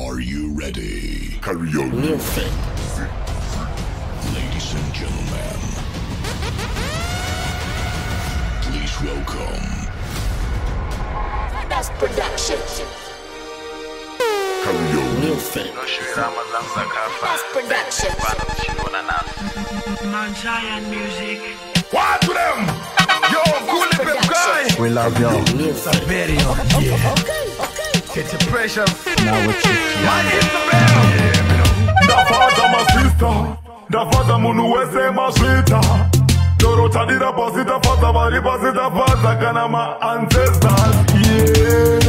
Are you ready? Karaoke. Music. Ladies and gentlemen, please welcome Best production. Karaoke. Music. Best production. Man Giant Music. What to them? Yo, cool it, baby guy. We love you. Music. Video. Okay. Get your pressure. Now we check Man, it's the bell. Ndafata masista, ndafata munu wese maswita. Dorota dira pasita fata bari pasita fata kana ma ancestors. Yeah,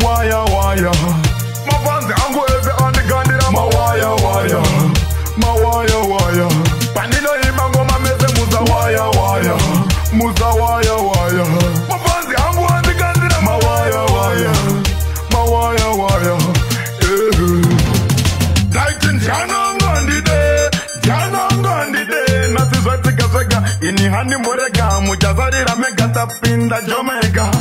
waya. Mafanzi angu eze andi gandira ma waya. Ma waya. Panilo imango mameze muza waya. Muza waya. Mafanzi angu andi gandira ma waya. Ma waya. Janongondide nasizwatikasweka inihani murega mujazarira mega tapinda jomega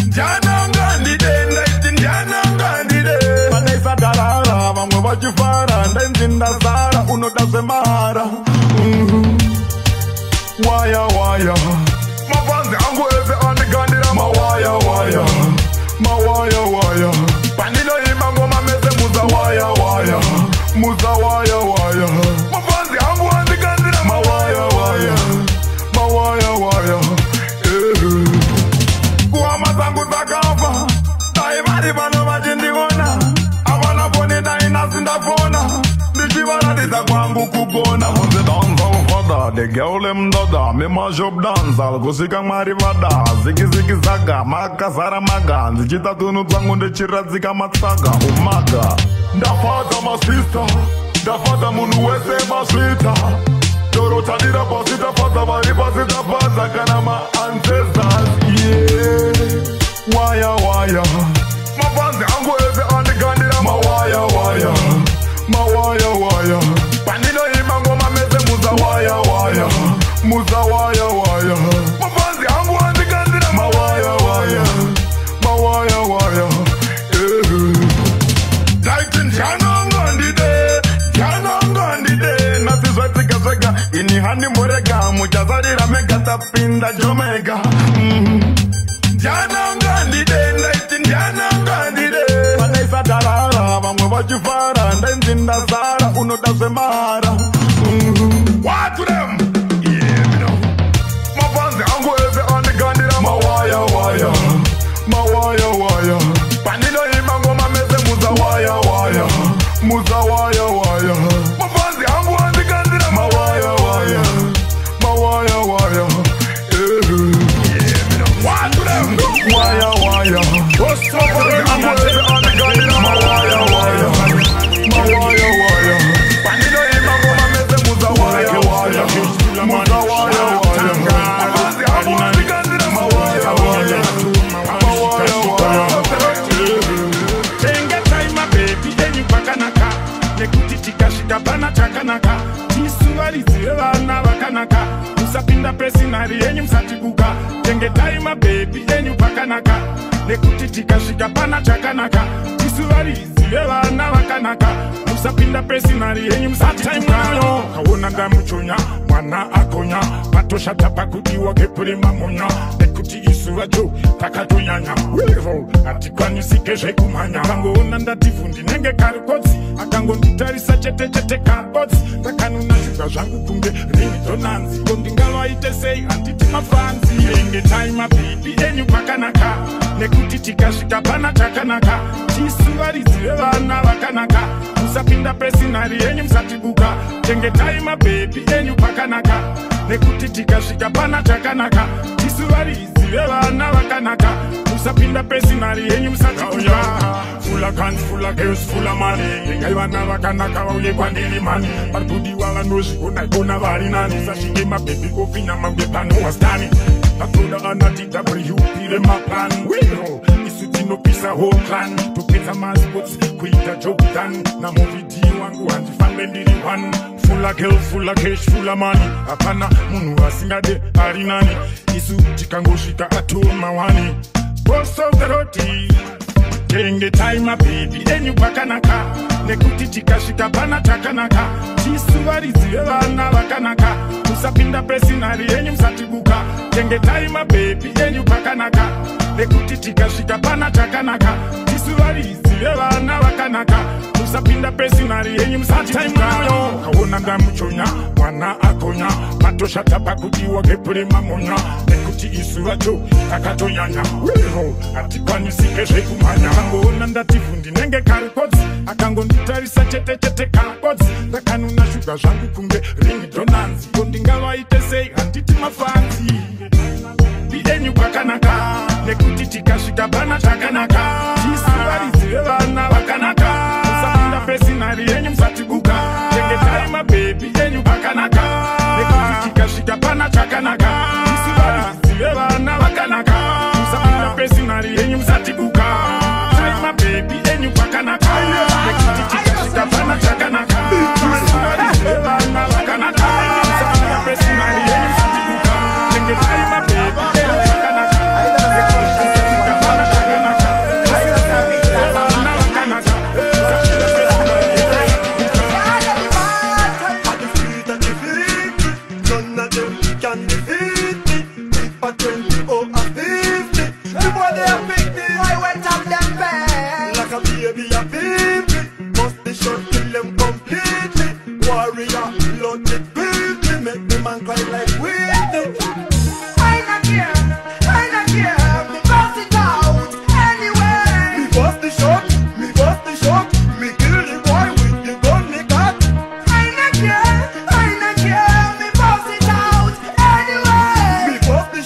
Janongondide janongondide Vanessa darara vamwe vachifara ndenzin sara unodase mara Waya Mafanzi angu eze andigandira ma waya Panilo imango mameze muza waya Muza waya Mafanzi angu andigandira ma waya Kuama zangu zakafa Taivari vano vachindiona Avana foni daina sindafona Ndichivaradisa kwangu kugona Unze danza ufada De geule mdoda Mima shop danza Kusika marivada Ziki zaga Makasara maga Nzichita tunu twangu ndichiradzika matsaga Umaga Ndafata masista Ndafata munu wese maswita Dorota dira pasita fata bari pasita fata kana ma ancestors. Yeah, waya. Mafanzi angu eze andigandira ma waya. Panilo imango mameze muza waya. Muza waya. Mafanzi angu andigandira ma waya. Daitin janongondide nasizwatikasweka inihani murega mujazarira mega tapinda jomega Janongondide Vanessa darara vamwe vachifara ndenzin sara unodase mara What to them? Yeah, me know. Mafanzi angu eze andigandira ma waya. Panilo imango mameze muza waya. Muza waya. Mafanzi angu andigandira ma waya. Yeah, me know. What to them? Waya. What's up, angu eze andigandira ma waya. Panilo imango mameze muza waya. Muza waya. Mafanzi angu andigandira ma waya. Tenga time baby enyu pakanaka nekutitika shikapana chakanaka tisuwaliziwe vana vakanaka musapinda pesinari yenyu musatibuka tenge time baby enyu pakanaka nekutitika shikapana chakanaka tisuwaliziwe vana vakanaka musapinda pesinari yenyu musatibuka kaona ndamuchonya mwana akonya patoshata pakudiwa kepurima monya nekuti isuwa jo takatonyanya atikwanisike zvekumhanya akangoona ndatifundi nenge karikotsi akangonditarisa chete karikotsi takanona zvinga zvangu kunge ringtonanzi ndingavaite sei handiti mafanzi enge time baby enyu pakanaka nekuti tikasvika pana chakanaka tisuvaridzive vana vakanaka musapinda pesinari yenyu musatibuka tenge time baby enyu pakanaka nekuti tikasvika pana chakanaka tisuvaridzive vana vakanaka musapinda pesinari yenyu musatibuka fula guns, fula girls, fula money ngai vana vakanaka vauye kwandiri mani varikudiwa vanozvikona vari nani sasvinge mabhebi kofinya mambe pano wastani atoda anatita briupire maplani isu tinopisa whole clan topedza masports kuita jodan namovidhi wangu handifambe ndiri one fula girl, fula cash, fula money hapana munhu asingade ari nani isu tikangosvika atoma wani boss of the roti Tenge time baby enyu pakanaka nekuti tikasvika pana takanaka tisuvaridzive vana vakanaka musapinda pesinari yenyu musatibuka. Tenge time baby enyu pakanaka nekuti tikasvika pana takanaka tisuvaridzive vana vakanaka musapinda pesinari yenyu musatibuka. Kaona ndamuchonya mwana akonya matoshata pakudiwa gepurema monya nekuti isu vacho takatonyanya wero hatikwanisike zvekumanya. Akangoona ndatifundi nenge karikodzi akangonditarisa chete chete karikodzi ndakanuna shuga zvangu kunge ringi donanzi kondingavaite sei handiti mafanzi. Bienyu pakanaka nekuti tikasvika pana takanaka tisivaridzive vana vakanaka musapinda pesinari yenyu musatibuka. Tenge time baby enyu pakanaka nekuti tikasvika pana takanaka tisivaridzive vana vakanaka musapinda pesinari yenyu musatibuka. Time baby enyu pakanaka nekuti tikasvika pana takanaka tisivaridzive vana vakanaka musapinda pesinari yenyu musatibuka. Tenge time baby enyu pakanaka nekuti tikasvika pana takanaka tisivaridzive vana vakanaka musapinda pesinari yenyu None of them can defeat me. If I 20 or a 50, the boy they a pick me. I went up them bed like a baby a baby. Must be shot, kill them completely. Warrior, loaded quickly, make the man cry like Whitney. I not care, me bust it out anyway. Me bust the shot, me kill the boy with the gun me got. I not care, me bust it out anyway. Me bust the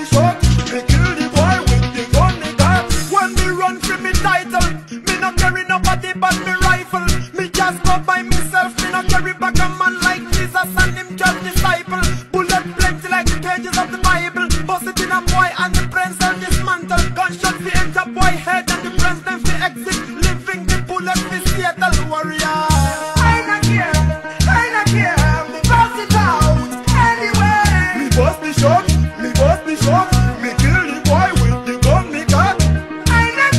shot, me kill the boy with the gun me got. When me run for me title, me not carry nobody but me rifle. Me just go by myself, me not carry back a man like Jesus and him just disciple. Bullet plenty like the pages of the Bible. Bust it in a boy and the brains are dismantled. Gunshot fi enter boy head and the brains them fi exit. Living the bullet fi Seattle warrior. I not care, me bust it out anyway. Me bust the shot, me kill the boy with the gun me got. I not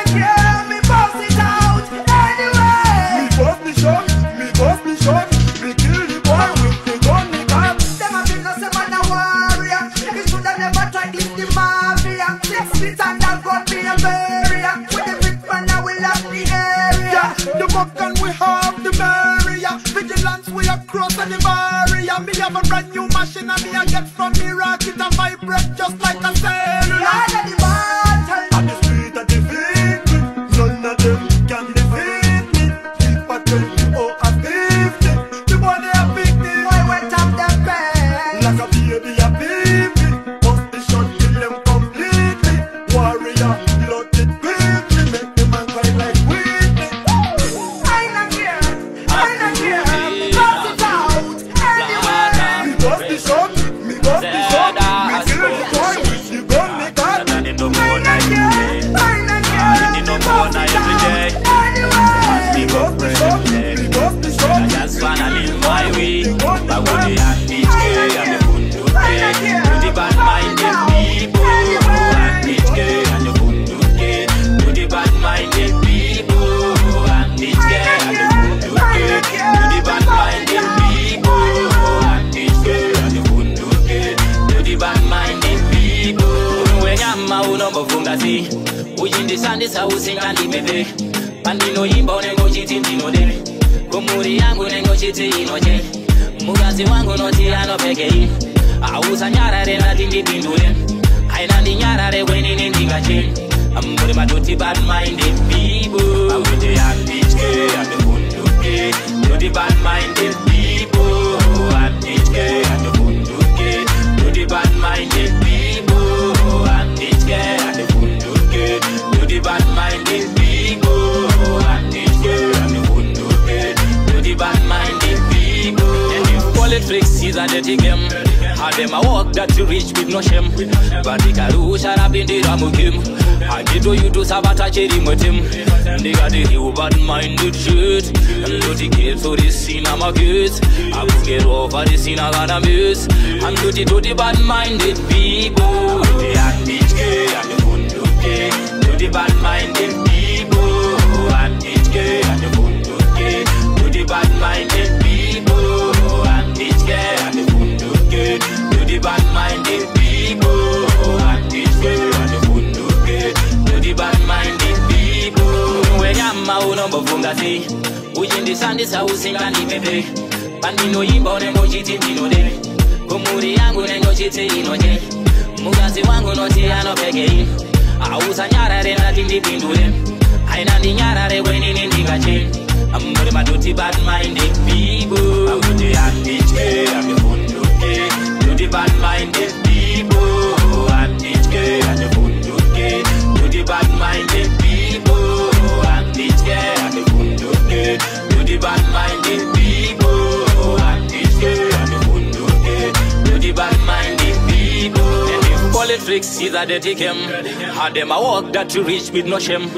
care, me bust it out anyway. Me bust the shot, me kill the boy with the gun me got. Them a been no say man a warrior. We shoulda never tried this the mafia. 6 feet and a gun be a barrier. With the big man I will have the area. The more gun we have the barrier. Vigilance we across the barrier. Me have a brand new machine and me a get from Iraq. It a vibrate just like a cellular. On the street I defeat me. None of them can defeat me. If I 20 or a 50, the boy they a pick me. I went up them bed like a baby a baby. Bust the shot, kill them completely. Warrior, loaded quickly, make the man cry like Whitney. I not care, me bust it out anyway. Me bust the shot, me kill the boy with the gun me got. I not care, me bust it out anyway. Me bust the shot, I just wanna live my way. But when they have bitch girl and the fundu girl, to the bad minded people. And bitch girl and the fundu girl, to the bad minded people. And bitch girl and the fundu girl, to the bad minded people. And bitch girl and the fundu girl, to the bad minded people. When I'm out on the phone, I see ujindi sandi sausi ngandi bebe. Pandino imba unengo chiti ndino de. Kumuri yangu nengo chiti inoje. Mugazi wangu noti ano pekei. Ausa nyarare na tingi tindure. Aina ndi nyarare weni nindingache. Amuri matuti bad minded people. Amuri ya bitch girl and the fundu girl, to the bad minded people. And bitch girl and the fundu girl, to the bad minded people. And bitch girl and the fundu girl, to the bad minded people. And bitch girl and the fundu girl, to the bad minded people. Politics is a dirty game. How them a walk that you reach with no shame. But the Karusha rap in the Ramukim. I get to you to sabotage him with him. They got the new bad minded shit. And do the kids to this scene I'm a good. I will get over this scene I gotta miss. And do the bad minded people. They are bitch gay and the fundu gay. To the day. Uchindisandisa usingandipepere. Pandinoimba unengochiti ndinode. Kumuri yangu nengochiti inode. Mukazi wangu noti anopekei. Ausanyarare nati ndipindure. Aina ndinyarare kwenini ndingache. I'm not my dirty bad-minded people. I'm with the anti-gay, I'm the funduke. Dirty bad-minded people. Anti-gay, I'm the funduke. Dirty bad-minded people. Anti-gay, I'm the funduke. Dirty bad-minded people. Anti-gay, I'm the funduke. Dirty bad-minded people. Politics is a dirty game. Had them a walk that to reach with no shame.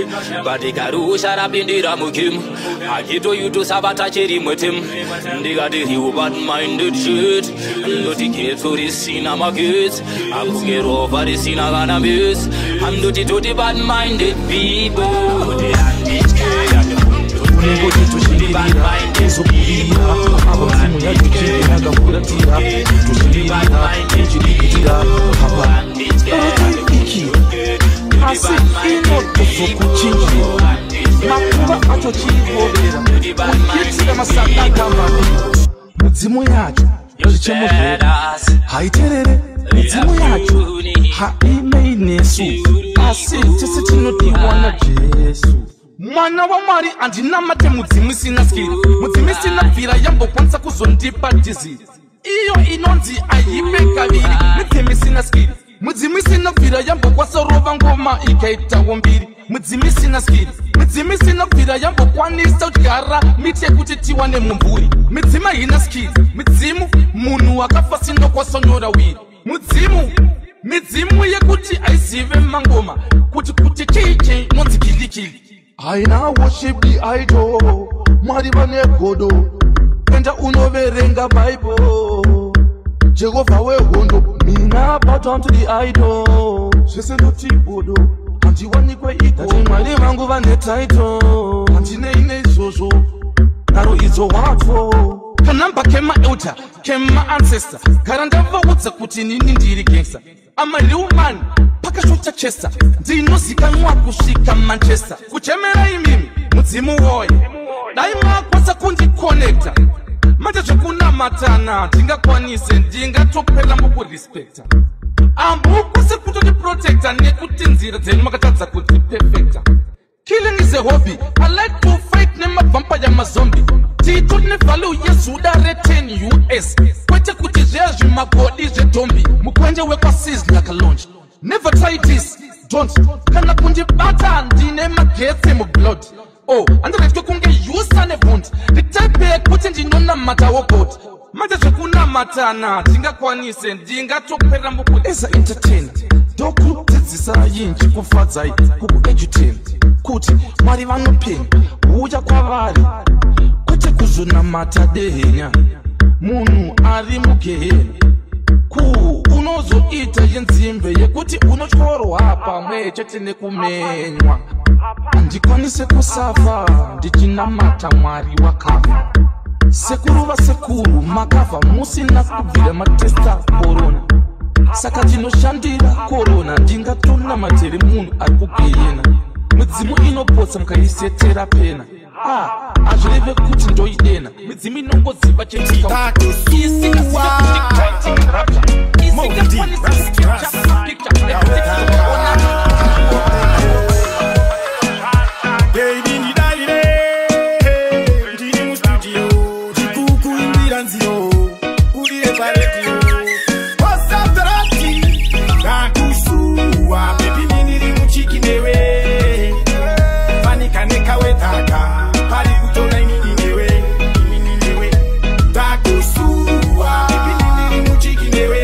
But the karu shut up in the ramukim. I get to you to sabotage him with him. They got the you bad-minded shit. Not the kids for this scene I'm a kids. I will get over this scene I'm gonna miss. I'm not the bad-minded people. The anti-gay and the bad-minded people. Mudzimu yacho zvichemuvhera haiterere mudzimu yacho hainenesu asi tese tinotiwana Jesu mwana wa Mwari andinamate mudzimu isina skili mudzimu isina bvira yambokwanisa kuzondipa disease iyo inonzi aipe kaviri mudzimu isina skili mudzimu isina bvira yambokwanisa rova ngoma ikaitawo mbiri mudzimu isina skili mudzimu isina bvira yambokwanisa kudyara miti yekuti tiwane mumvuri mudzimu haina skili mudzimu munhu wakafa sindokwasonyora wiri mudzimu yekuti aizive mangoma kuti chii nonzi kilikili haina worship the idol Mwari vane godo enda unoverenga Bible Jehovah wehondo mina bow down to the idol zvese ndoti godo handiwanikwe iko ati Mwari vangu vane title handine ine izvozvo naro idzo watwo kanamba kema elder kema ancestor gara ndavaudza kuti nini ndiri gangster I'm a real man pakashota chesa ndinozikanwa kusvika Manchester kuchemera imimi mudzimu woye dai makwasa kundikonekta manje zvekunamatana ndingakwanise ndingatopera mukurespekta ambukuse kutodiprotecta nekuti nzira dzenyu makatadza kuti perfecta killing is a hobby I like to fight nemabvampaya mazombi titori nevalue yezuda re10 US kwete kuti zveya zvimagodi zvedombi mukwenje wekwasizzla kalonje never try this don't kana kundibata ndine magetsi mublood oh andiretwe kunge yusa nebond nditaipe yekuti ndinonamata wogod manje zvekunamatana ndingakwanise ndingatopera mukueza entertain ndokudzidzisa yinji kufadzai kukuedutain kuti Mwari vanopenya uya kwavari kwete kuzonamata dehenya munhu ari mugehena unozoita yenzimbe yekuti unotyorwa pamwe chete nekumenywa ndikwanise kusafa ndichinamata Mwari wakafa sekuru vasekuru makafa musina kubvira matesta korona saka tinoshandira korona ndingatonamatiri munhu ari kugehena mudzimu inopotsa mukaisetera pena azvireve kuti ndoidena mudzimu inongodziva Baby nidaire ndiri mustudio ndikukuimbira nziyo urire paredio osabdarati ndakusuwa baby ndiri muchiki newe panikaneka wetaka pari kutora inini newe ndakusuwa baby ndiri muchiki newe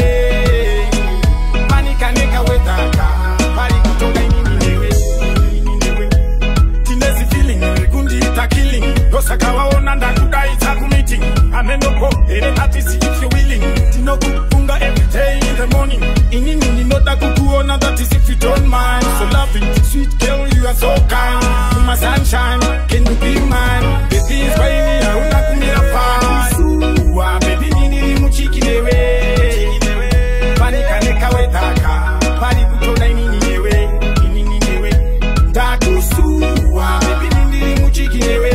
panikaneka wetaka pari kutora inini newe tinezi feeling kundiita killing ndosaka waona ndakudaidza kumeeting anenoko here atisi if you willing tinokufunga every day in the morning inini ndinoda kukuona that is if you don't mind so loving sweet girl you are so kind my sunshine can you be mine baby is rainy hauna kumira fine wa baby nini muchiki newe panikaneka wetaka pari kutora inini newe ndakusuwa baby nini muchiki newe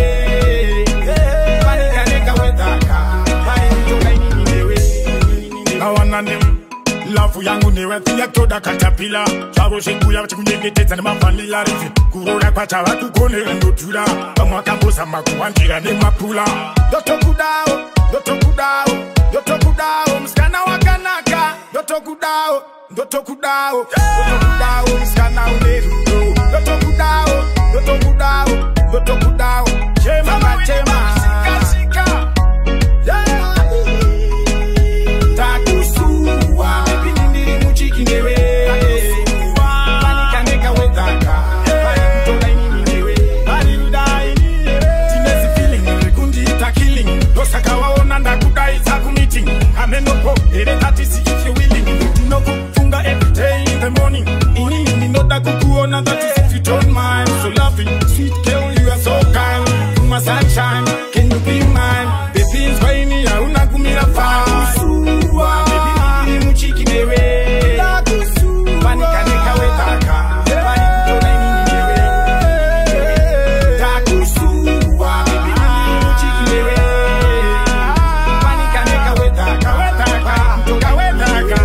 nothing like toda caterpillar. Chavo shekuya chikunyengetedza nemavanilla rifi kuroora kwachava kugonera ndodhura vamwe vakamboza makuwandira nemapula. Ndotokudawo ndotokudawo ndotokudawo musikana wakanaka ndotokudawo ndotokudawo ndotokudawo musikana unerudo ndotokudawo ndotokudawo ndotokudawo chema matema shika takusuwa bibindiri muchikinewe panika neka wedaka kutola inini newe baludai tinezi feeling rekundita killing dosaka waona ndakudaidza kumeeting amenopo ere tatisi if you willing tinokufunga every day in the morning inini noda kukuona that is if you don't mind so loving sweet girl you are so kind you my sunshine can you be mine baby it's rainy hauna kumira fine baby muchikinewe panika neka wedaka kutola inini newe takusuwa baby muchikinewe panika neka wedaka kutola wedaka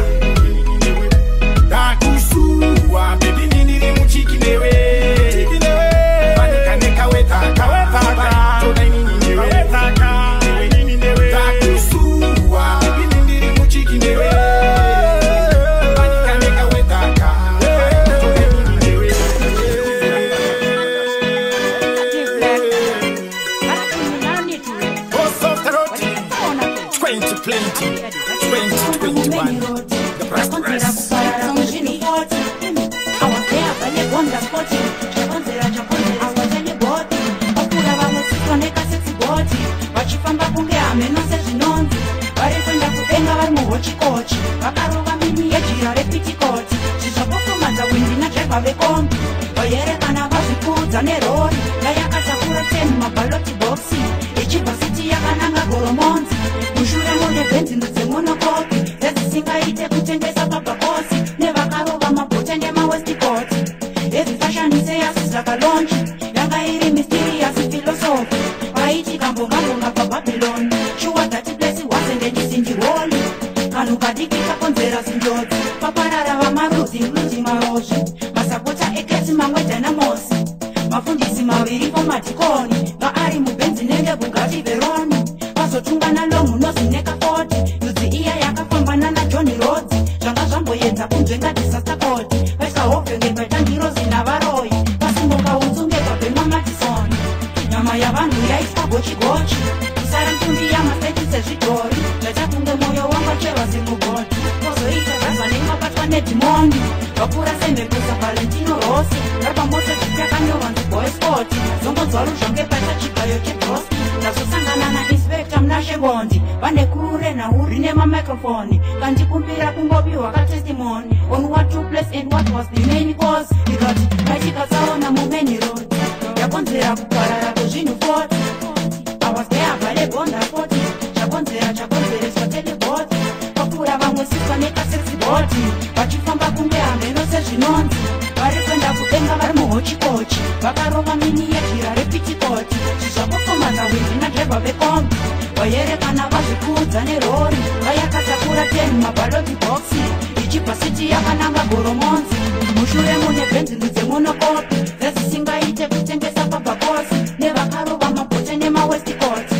takusuwa baby nini muchikinewe panika neka wedaka kutola inini newe takusuwa baby nini muchikinewe panika neka wedaka kutola inini newe. Post of the road 2020 2021 the press vachifamba kunge hameno sezvinonzi vari kuenda kudenga vari muhochikochi vakarova mini yejira repitikoti zvizopotomadza windi nadhaivha vekombi vayerekana vazvikudza nerori vayakatakura 10 mabaloti boxi ichibva siti yakananga goromonzi mushure mune bhenzi ndudzemonokopi dzedzisingaite kutengesa pabhakosi nevakarova mabhote nemawestikoti ezifashanise yasizakalonji yanga iri mysterious philosophy vaiti kambongambonga pabhabhiloni shuwa dhati plesi wasendendisindiholi kanhu kadiki kakonzera sinjodzi paparara vamaruzi including marozvi masapota ekesi mamwe dynamosi mafundisi maviri pomadhikoni vaari mubhenzi nendebugati veroni vazotungana longu nozineka 40 ndudzi iya yakafambana najohni rodzi zvanga zvamboedza kunzvenga disaster code vaisahofyongepatangirozi navaroi vasimboka utsungekwa bhemamadisoni nyama yavanhu yaiswa gochigochi kusara ntumbi yamaseti sezvidhori zvatakunge mwoyo wangacherwa semugoti kozoita zvazvanengabatwa nedhimoni vapura semhepusa valentino rosi vari pamoto dzitakanyorwa nziboyspoti zongonzwa ruzvonge paita chigayo chebroski ndazosangana nainspekta munashe bondi vane kure nauri nemamicrofoni kandikumbira kungopiwa katestimony on what took place and what was the main cause ikati vachikasaona mumeni road yakonzera kuparara kwezvinhu 40 avasdeabhalebonda 40 chakonzereswa teleboti papura vamwe siswa nekasexiboti vachifamba kunge hameno sezvinonzi vari kuenda kudenga vari muhochikochi vakarova mini yejira repitikoti zvizapotomadza windi nadhaivha vekombi vayerekana vazvikudza nerori vayakatakura 10 mabaloti boxi ichibva siti yakananga goromonzi mushure mune bhenzi ndudzemonokopi dzedzisingaite kutengesa pabhakosi nevakarova mabhote nemawestikoti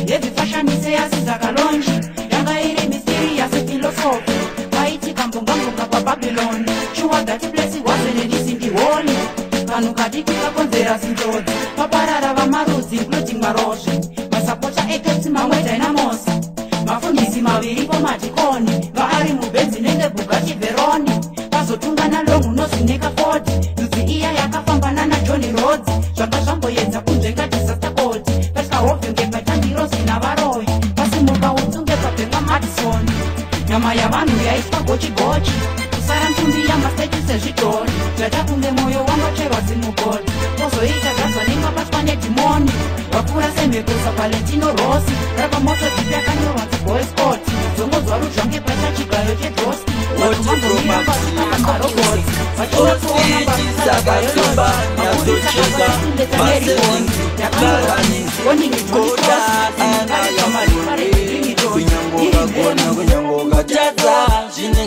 yezifashanise yasizakalonji yanga iri mysterious philosophy vaiti kambongambonga pabhabhiloni shuwa dhati plesi wazenendisindiholi kanhu kadiki kakonzera sinjodzi paparara vamaruzi including marozvi masapota ekesi mamwe dynamosi mafundisi maviri pomadhikoni vaari mubhenzi nendebugati veroni vazotungana longu nozineka 40 ndudzi iya yakafambana najohni rodzi zvanga zvamboedza kunzvenga disaster code vasikahofyongepatangirozi navaroi vasimuka utsungekwa bhemamadisoni nyama yavanhu yaiswa gochigochi kusara ntumbi yamaseti sezvidhori zvatakunge mwoyo wangocherwa zimugodi kozoita zvazvanengabatwa nedhimoni vapura semhepusa valentino rosi vari pamoto dzipi yakanyorwa nziboyspoti zongonzwa ruzvonge paita chigayo chebroski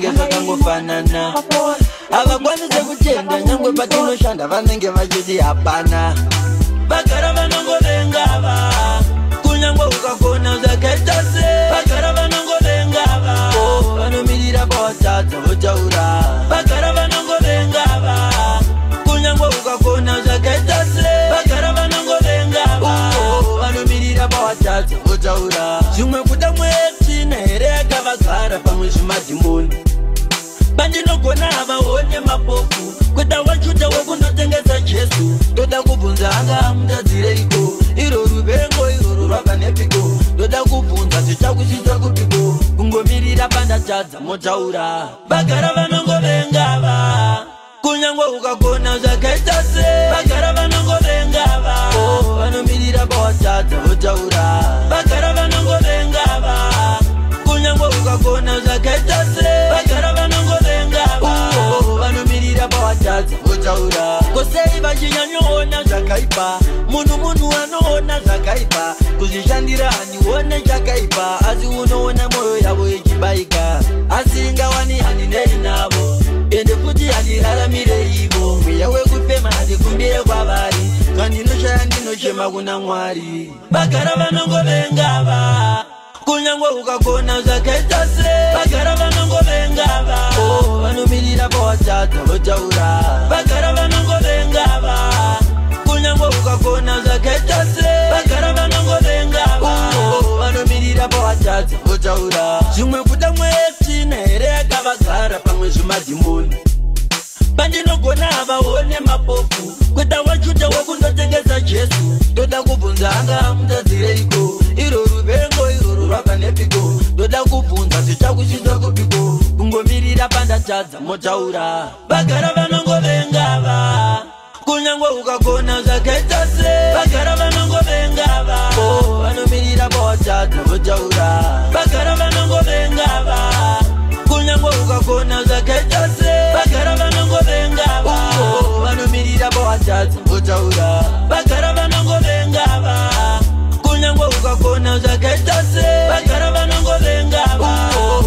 kunyango kungofanana avakwanise kutenda nyangwe patinoshanda vanenge vachiti hapana vagara vanongovengava kunyangwe ukakona zvakaita se vagara vanongovengava vanomirira pawatadza votaura vagara vanongovengava kunyangwe ukakona zvakaita se vagara vanongovengava vanomirira pawatadza votaura zvimwe kuda mwetina here yakavagara pamwe zvimadhimoni bandinogona havaone mapofu kuda wachuta wekundotengesa jesu ndoda kubvunza anga mutadzireiko iro ruvengo iroro rwakanepiko ndoda kubvunza zvichakuchita kupiko kungomirira pandatadza motaura vagara vanongovengava kunyangwe ukagona zvakaita se vagara vanongovengava vanomirira pawatadza votaura vagara vanongovengava kunyangwe ukagona zvakaita se vagara vanongovengava vanomirira pawatadza votaura kosei vachinyanyoona zvakaipa munhu anoona zvakaipa kuzvishandira hanione chakaipa asi unoona mwoyo yavo ichibaika asi ingawani handinei navo ende futi handiraramire ivo mweya wekufema handikumbire kwavari kandinoshaya ndinoshema kuna mwari vagara vanongovengava kunyangwe ukagona zvakaita se vagara vanongovengava vanomirira pawatadza votaura vagara vanongovengava kunyangwe ukagona zvakaita se vagara vanongovengava vanomirira pawatadza votaura zvimwe kuda mwetina here yakavagara pamwe zvimadhimoni bandinogona havaone mapofu kuda wachuta wekundotengesa jesu ndoda kubvunza anga mutadzireiko iro ruvengo iroro rwakanepiko ndoda kubvunza zvichakuchita kupiko kungomirira pandatadza motaura vagara vanongovengava kunyangwe ukagona zvakaita se vagara vanongovengava vanomirira pawatadza votaura vagara vanongovengava kunyangwe ukagona zvakaita se vagara vanongovengava vanomirira pawatadza votaura vagara vanongovengava kunyangwe ukagona zvakaita se vagara vanongovengava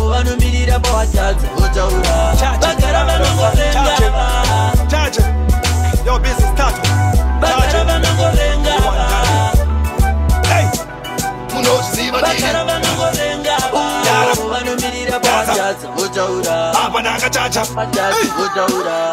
vanomirira pawatadza votaura vagara vanongovengava Yo, business start. vagara vanongovengava Hey, munoziva vagara vanongovengava vanomirira pawatadza votaura apa nakachacha pawatadza votaura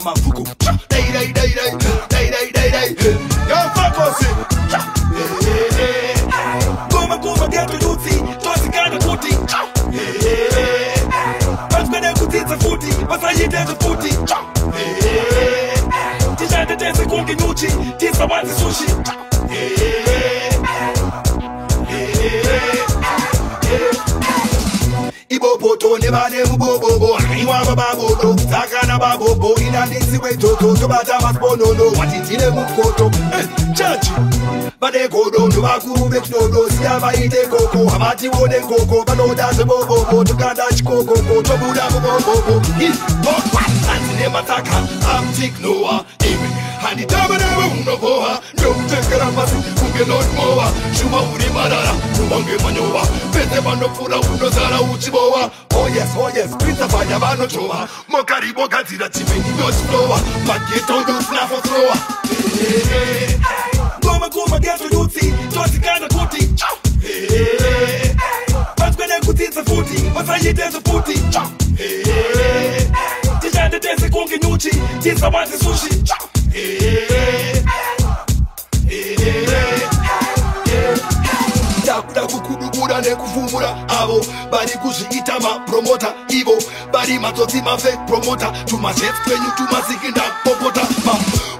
mafuku yo fakosi kuma geto yuti tosikana kuti vasikane kutidza futi vasayiteze futi tishandetese kunge nyuchi tisawanzi sushi iboboto nevane mubobobo iwava babodo zakana babobo inandisi wetoto tobata masiponono watitile mukoto chachi vadegodo ndovakuru vekinodo siyavaite koko havatione koko vanoda zvebobobo tokanda chikokoko tobuda mubobobo andine mataka amtiknoa iwe handitavenewe unoboha ndoutekera pasi kunge nonmowa shuma uri marara kumange manyowa pete vanofura unozara uchibowa oh yes prinzafanya vanotova mokari bogadzira chimeni ndochinowa mageto ndosinafotrowa ngoma geto yutsi tosikana kuti vasikane kutidza futi vasayiteze futi tishandetese kunge nyuchi tisawanzi sushi takuda kukudubura nekuvhumura avo vari kuzviita mapromota ivo vari matsotsi mafake promota tumazets kwenyu tumazikinda popota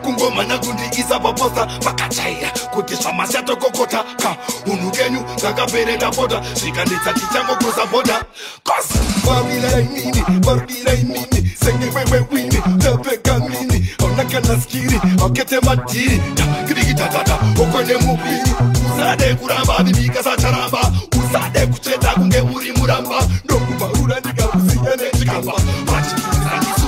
kungomhanya kundiisa paposta vakachaira kuti zvamashatokokota ka unhu kenyu ngakaperera pota zvikanditsa tichangokrosa bhoda kosi vavilainini varudirainini senge wewewini tepekamini hauna kana skiri hakete madhiri takirikitatata okwene mupiri usade kuramba vivika sacharamba usade kucheta kunge uri muramba ndokuvarura ndikakusiya nechikamba vachikuisa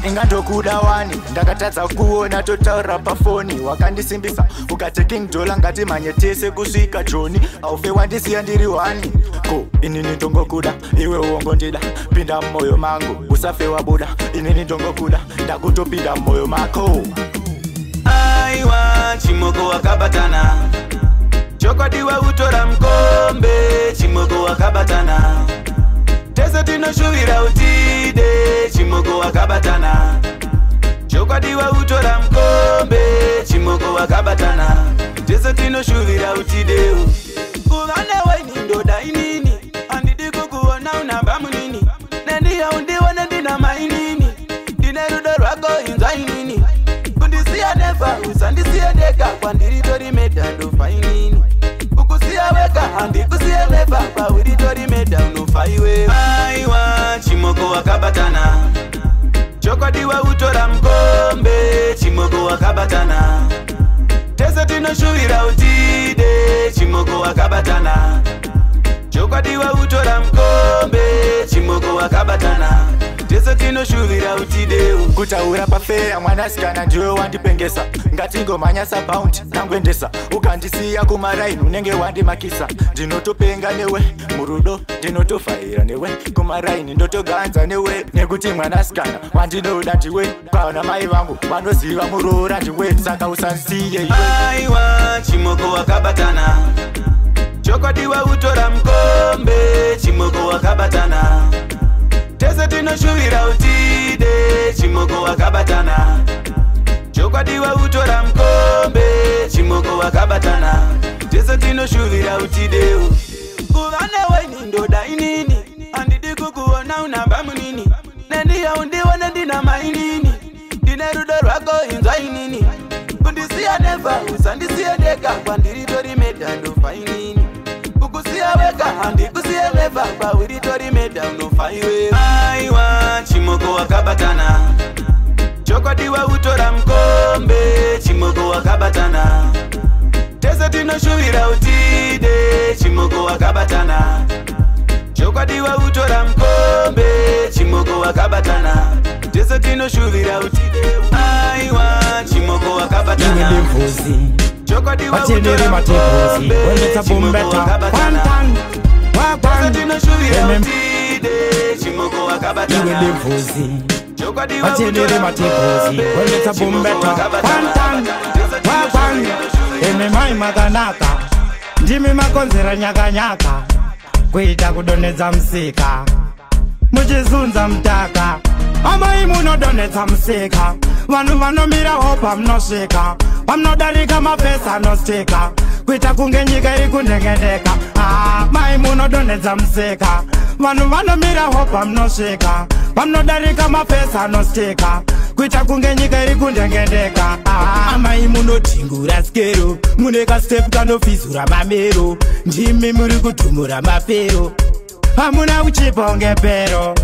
Ingatokuda wani ndakatadza kuona totaura pafoni wakandisimbisa ukati King Dola ngati manyetese kusvika Joni aufe wandisiya ndiri wani ko inini ndongokuda iwe uongondida pinda mmoyo mangu usafe wabuda inini ndongokuda ndakutopinda mmoyo mako aiwa chimoko wakabatana chokwadiwa utora mkombe chimoko wakabatana tese tinoshuvira utide chimoko wakabatana chokwadiwa utora mkombe chimoko wakabatana tese tinoshuvira utideu kuvane waini ndoda inini andidi kukuona unamba munini nendiya undione ndina mainini ndine rudo rwako inzwa inini kundisiya nefa usandisiye ndega kwandiri tori medando fainini kukusiya weka handikusiye nefa pawiri tori medando faiwe aiwa chimoko wakabatana chokwadiwa utora mkombe chimoko wakabatana tese tinoshuvira utide chimoko wakabatana chokwadiwa utora mkombe chimoko wakabatana tese tinoshuvira utideu kutaura pafeya mwanasikana ndiwe wandipengesa ngatingomhanya sabaundi nangwendesa ukandisiya kumaraini unenge wandimakisa ndinotopenga newe murudo ndinotofaira newe kumaraini ndotoganza newe nekuti mwanasikana wandinoda ndiwe paona mai vangu vanoziva muroora ndiwe saka usandisiye iwe aiwa chimoko wakabatana chokwadiwa utora mkombe chimoko wakabatana tese tinoshuvira utide chimoko wakabatana chokwadiwa utora mkombe chimoko wakabatana tese tinoshuvira utideu kuvane waini ndoda inini andidi kukuona unamba munini nendiya undione ndina mainini ndine rudo rwako inzwa inini kundisiya nefa usandisiye ndega kwandiri tori medando fainini kukusiya weka handikusiye nefa pawiri tori medando faiwe aiwa chimoko wakabatana chokwadiwa utora mkombe chimoko wakabatana tese tinoshuvira utide chimoko wakabatana chokwadiwa utora mkombe chimoko wakabatana tese tinoshuvira utide aiwa chimoko wakabatana chokwadiwa utora mkombe chimoko wakabatana tese tinoshuvira utide chimoko wakabatana Watendere matipuzi Wendeta bumbeta Pantan Wapan Eme mai maganaka Ndimi makonzera nyaka nyaka Kuita kudoneza msika Mujizunza mtaka Amai munodoneza msika Vanu vanomira hopa mnoshika Vamnodarika mapesa nostika Kuita kungenyika ikundengendeka Mai munodoneza msika Vanu vanomira hopa mnoshika Vamnodarika mapesa nostika Kuita kungenyika ikundengendeka Amai munotingura skero Muneka step kanofizura mamero Ndimi muri kutumura mapero Hamuna uchiponge pero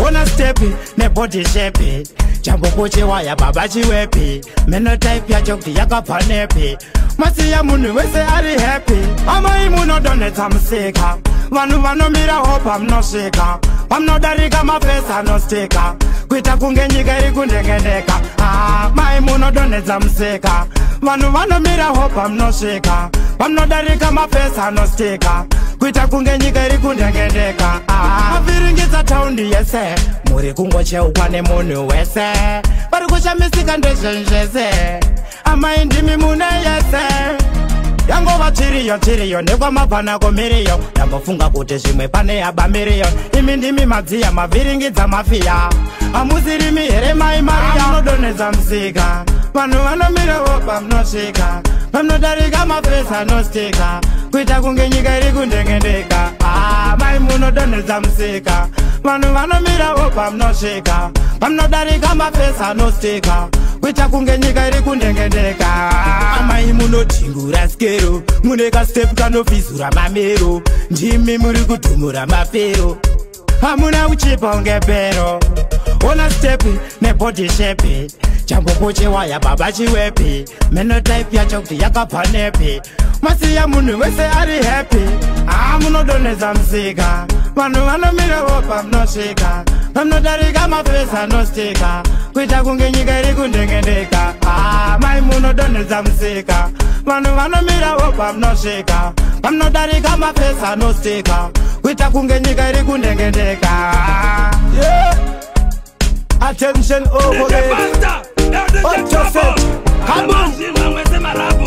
Ona stepi ne body shape Jambo poche waya baba chiwepi Meno type ya jokti yaka panepi Masi ya munu wese ari happy Amai muno doneta msika Vanu vanomira hopa mnoshika pamnodarika mapesa anostika kuita kunge nyika iri kundengendeka. Mai munodonhedza musika, vanhu vanomira hopa munosvika pamnodarika mapesa anostika kuita kunge nyika iri kundengendeka. Mavhiringidza taundi yese muri kungocheukwa nemunhu wese, vari kushamisika ndezvenzvese. Amai ndimi mune yese yangova tiriyo nekwamabvanako miriyo, ndambofunga kuti zvimwe pane yaba miriyo. Imi ndimi madziya mavhiringidza mafiya, hamusirimi here mai mariya. Munodonhedza musika, vanhu vanomira hopa munosvika pamnodarika mapesa anostika kuita kunge nyika iri kundengendeka. Mai munodonhedza musika, vanhu vanomira hopa munosvika pamnodarika mapesa anostika kuita kunge nyika iri kundengendeka. Amai munodhingura skero, mune kastepu kanofizura mamero, ndimi muri kudhumura mafero, hamuna kuchipa unge bhero. Ona stepi nebody shape, chambopo chewaya baba chiwepi, menotype yacho kuti yakabva nepi, masiya munhu wese ari happy. Munodonhedza musika, vanhu vanomira hopa munosvika pamnodarika mapesa anostika kuita kunge nyika iri kundengendeka. Mai munodonhedza musika, vanhu vanomira hopa munosvika pamnodarika mapesa anostika kuita kunge nyika iri kundengendeka. Attention over there. What you said? Come on.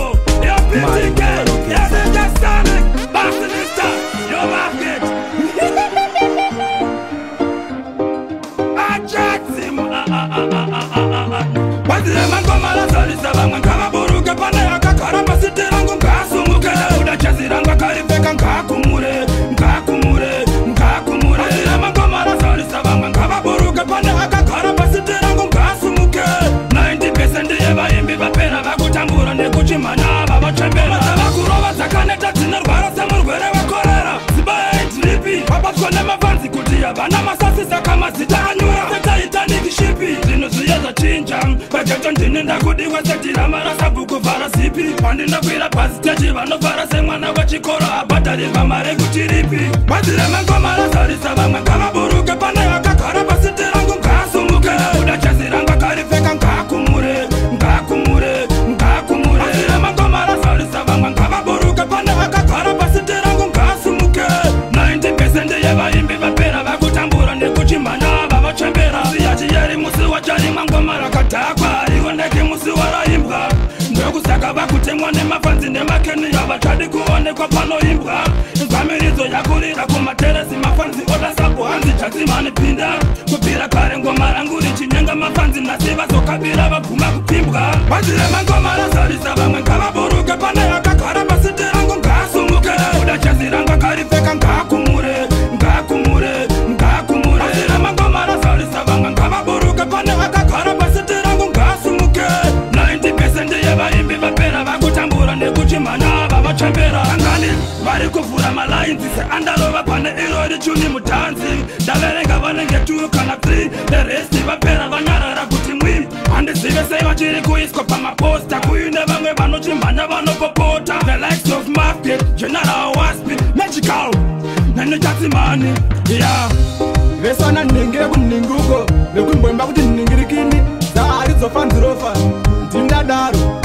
Vana masasisa kama zitanyura Titanic shipi Zino ziyeza chinja Bajajo ndine ndakudiwa setira marasa buku vara sipi Pandina kwira pasiteji vano vara se mwana wa chikoro Abatari vamare kuchiripi Wazire mengo marasarisa vama kama buruke Pane yakakara pasitira ngu nkasumuke Uda chasiranga karifeka nkakumure Nkakumure, nkakumure Wazire mengo marasarisa vama kama buruke Pane yakakara pasitira ngu nkasumuke 90% yeva imbi vapera vakutambura nekuchimana vavachembera Siyachiyeri musi wachari mangoma rakatakwa Iwondeki musi waraimbwa Ndokusaka vakutemwa nemafanzi nemakeni Yavachadi kuonekwa panoimbwa Nzamirizo yakurira kumateresi mafanzi Oda sapo hanzi chazimani pinda Kupira kare ngoma rangu richinyenga mafanzi Nasiva zokabira vabhuma kupimbwa Wazire mangoma rasarisa vamwe nkavaburuke Pane yakakara pasitirangu nkasumuke Uda chaziranga karifeka nkakumure Nkakumure, nkakumure Wazire mangoma rasarisa vamwe nkavaburuke Pane yakakara pasitirangu nkasumuke 90% yevaimbi vapera vakutambura nekuchimana vavachembera Angani vari kuvhura malainzi seandalova pane irori chuni mutanzi Ndaverenga vanenge 2 kana 3 The rest vapera vanyarara kuti mwi Handizive sei vachiri kuiswa pamaposta Kuine vamwe vanochimhanya vanopopota The likes of Market, General Waspi, Magical Nanechatsimani, yeah Vesana ningire kuninguko Nekumbwemba kuti ningirikini Zahari zofanzirofa Ndindadaro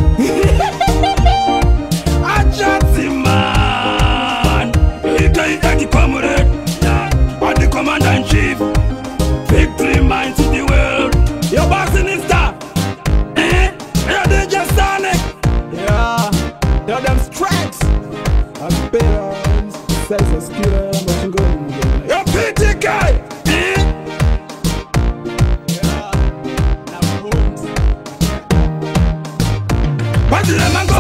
Achatsiman Ika comrade Or the commander-in-chief Victory minds in the world Your boss in his staff You're the just Sonic Yeah They're them strengths I'm parents Sells a skill Machine gun You're PTK What's the man go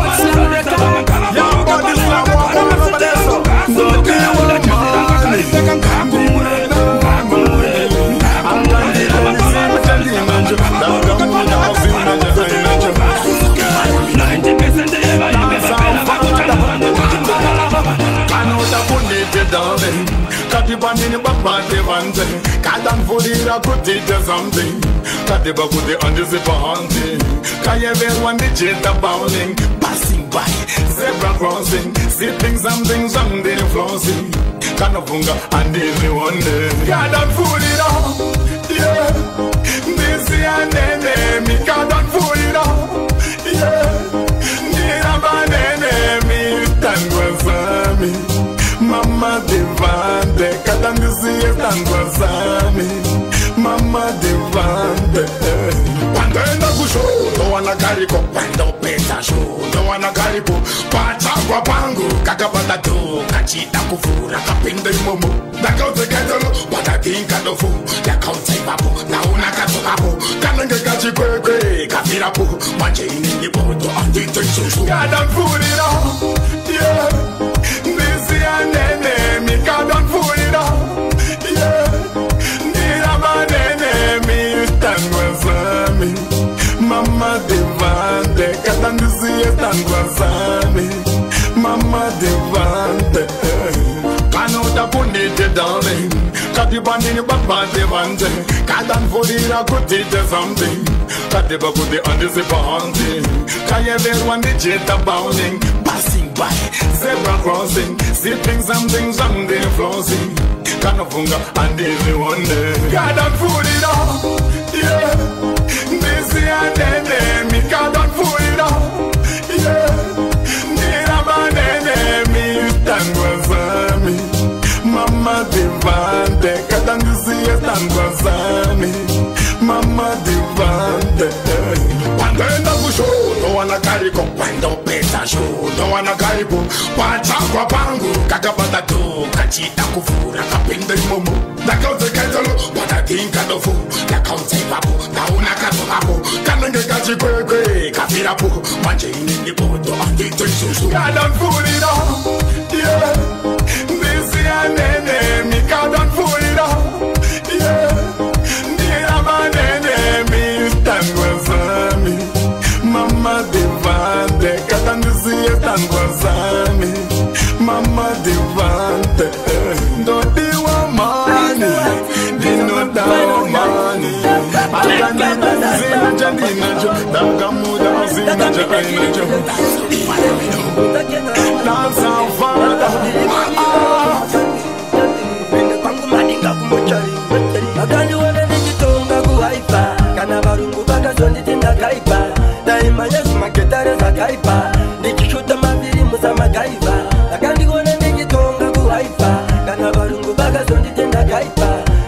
Katibanini babate vanze Kadanfulira kutite something Katiba kuti andisipa hunting Kayeverwa ndichita bowling Passing by, zebra crossing Sipping something, something flossing kanofunga andizvione God don't fool it all, yeah. Ndisiyanenemi God don't fool it all, yeah. Ndirabanenemi tangwa zami Mama Devante kada ndisiye tangwa zami Mama Devante Wandenda kusho ndo wanakariko Wando pesa sho ndo wanakariko Pachagwa pangu kakabata tu Kachita kufura kapinde momo Dakauze kaitolo Wadatinka dofu Yakauze babu Na unakato hapo Kanenge kachi kwekwe Kafira po Manje iningi bodo Andite susu God don't fool it all, yeah. Ndisiyanenemi God don't fool it all, yeah. Ndirabanenemi tangwa zami Mama Devante kada ndisiye tangwa zami Mama Devante Kanota punite darling Katibandini baba Devante Kadan fodira kutite something Katiba kuti andisipa haunting Kayeverwa ndijeta bounding Passing by, zebra crossing Sipping something, someday flossing Kanofunga andizvione God don't fool it all, yeah. Ndisiyanenemi God don't fool it all, yeah. Ndirabanenemi tangwa zami Mama Devante kada ndisiye tangwa zami Mama Devante Wandenda kusho ndo wanakariko Wando pesa sho ndo wanakariko Pachagwa pangu kakabata tu Kachita kufura kapinde momo Dakauze kaitolo wadatinka dofu Yakauze babu na unakato hapo Kanenge kachi kwekwe kafira po Manje iningi bodo andite susu God don't fool it all, yeah. Ndisiyanenemi God don't fool it all, yeah. Ndirabanenemi tangwa zami Mama Devante kada ndisiye tangwa zami Mama Devante Ndodiwa mani Dinodawa mani Adanina zinaja dinajo Dagamuda zinaja ainajo Dansa vada Pangu maninga kumochari Akani wane nikitonga kuhaipa Kana barungu baka zondi tinda kaipa Daima yesu maketare za kaipa Nikishuta mabiri musa magaiva Akani wane nikitonga kuhaipa Kana barungu baka zondi tinda kaipa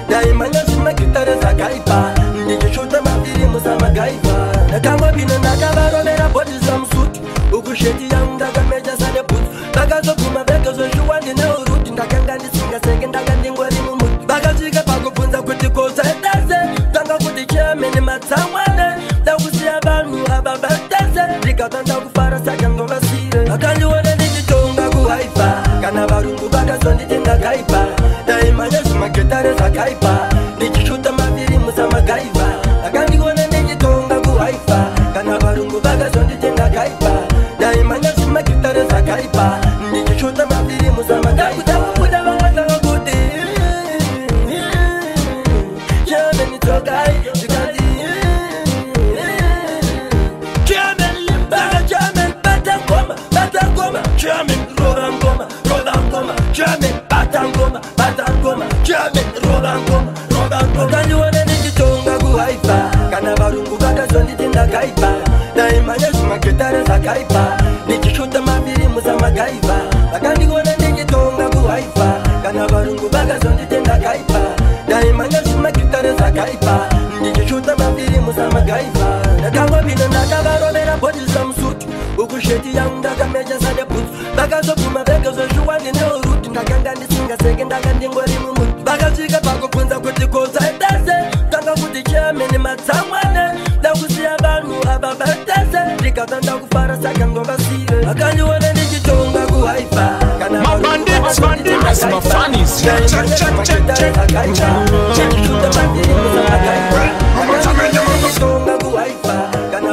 Daima yesu maketare za kaipa Nikishuta mabiri musa magaiva Nakama bina nakabaro nera bodi za msuti Ukusheti ya ndaga meja sade putu Baka zo kuma veka zo shuwandi ne uruti Ndakanga ndisinga sege ndaga ndingwari mumuti Baka zika pako punza kuti kosa etase Tanga kuti chemeni matsamwane Ndakusi abanu ababatase Rikatanda kufara saka ndonga sire Akandi wane ndikitonga kuhaipa Kana barungu baka zo nditinda kaipa Daima yesu maketare za kaipa Nikishuta mabiri musa magaiva Akandi wane ndikitonga kuhaipa Kana barungu baka zo nditinda kaipa Daima yesu maketare za kaipa Nikishuta mabiri musa magaiva Kuda wangata wakuti Jame nitokai Yukati Jame limbara Jame batangoma Batangoma Jame rodangoma Rodangoma Jame batangoma Batangoma Jame rodangoma Rodangoma Kani wane nikitonga kuhaipa Kana barungu baka zondi tinda kaipa Daima yesu maketare za kaipa Nikishuta mabiri musa magaiva Akandi wane nikitonga kuhaipa Kana barungu baka zondi tinda kaipa Daima yesu maketare za kaipa Nikishuta mabiri musa magaiva Nakangwa bina nakabaro nera bodi za msutu Ukusheti ya ndaga meja sade putu Baka zo kuma veka zo shuwandi ne uruti Ndakanga ndisinga sege ndaga ndingwari mumuti Baka zika pako punza kuti kosa etase Tanga kuti chemeni matsamwane Ndakusi abanu ababatase Rikatanda kufara saka ndonga sire Akani wane nikitonga kuhaipa My bandits, bandits, my funnies. Check.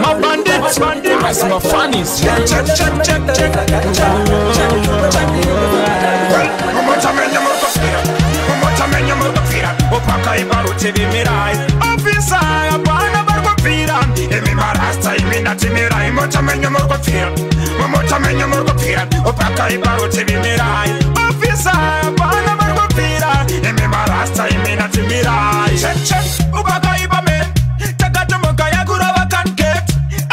My bandits, bandits, my funnies. Officer, cheche ukakaipa men takatomoka yakurova kanket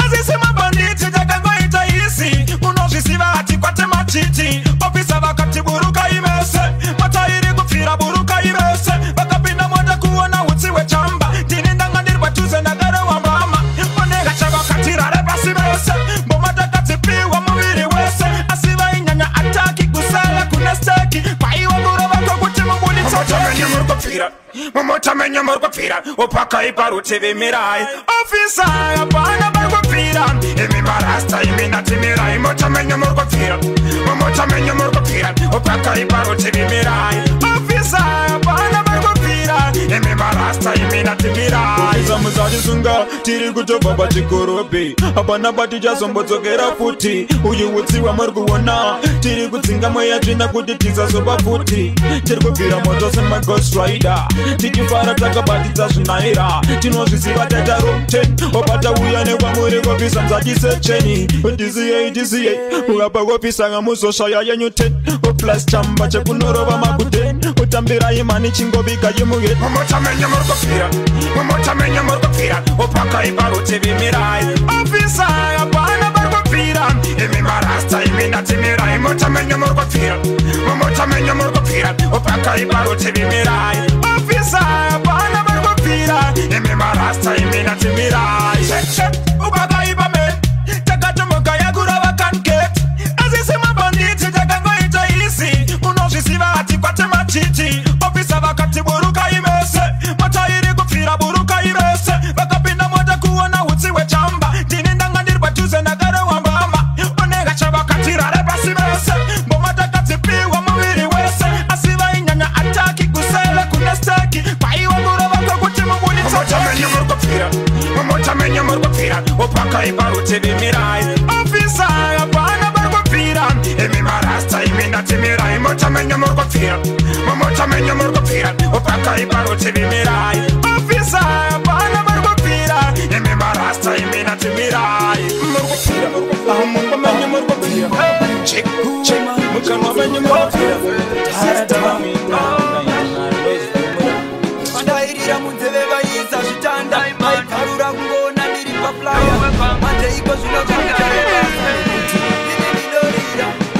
azisema banditi takangoita isi unozvisiva hati kwate matiti ofisa vakati buruka imese matairi kupfira buruka imese vakapinda mota kuona utsi wechamba ndini ndangandirwa tuze ndagarewa mama onega chavakatirare pasi vese mboma takatipiwa muviri wese asi vainyanya ataki kusala kuna steki kwaiwa kurova kokuti mubuditsotomenye murikupfira mumotamenye murikupfira opakaipa rutivi mirai ofisa apana varikupfira imi marasta imi natimirai motamenye murikupfira mumotamenye murikupfira opakaipa rutivi mirai ofisa apana varikupfira imi marasta imi natimirai zamuzatisunga tiri kutobva pachikoropi apana patichazombodzokera futi uyu utsiwa muri kuona tiri kudzinga mweya tsvina kuti tisazoba futi tiri kubvira moto semaghost rider tichifara takabatidza zvinaira tinozvisiva taita room 10 opata uya nekwamuri kopisa mzatisecheni disiyei ukapa kopisanga muzoshaya yenyu 10 oplas chamba chekunorova makuten utambira imani chingoviga yemuget momotamenye murikupfira momotamenye murikupfira opakaipa rutivi mirai ofisa apana varikupfira imi marasta imi natimirai motamenye murikupfira momotamenye murikupfira opakaipa rutivi mirai ofisa apana varikupfira imi marasta imi natimirai cheche ukakaipa men takatomoka yakurova kanket azisema banditi takangoita isi unozvisiva hati kwate matiti ofisa vakati buruka imese matairi kupfira buruka imese vakapinda mota kuona utsi wechamba ndini ndangandirwa tuze ndagarewa mbama onega chavakatirare pasi vese mboma takatipiwa muviri wese asi vainyanya ataki kusele kuna steki kwaiwa kurova kokuti mubuditsotomenye murikupfira momotamenye murikupfira opakaipa rutivi mirai ofisa apana varikupfira imi marasta imi natimirai motamenye murikupfira momotamenye murikupfira opakaipa rutivi mirai ofisa apana varikupfira imi marasta imi natimirai murikupfira mumamenye murikupfira mukanwamenye murikupfira mandairira munzeve vaisa zvitanda maikarura kungona ndiri paplaya manje iko zvinodorira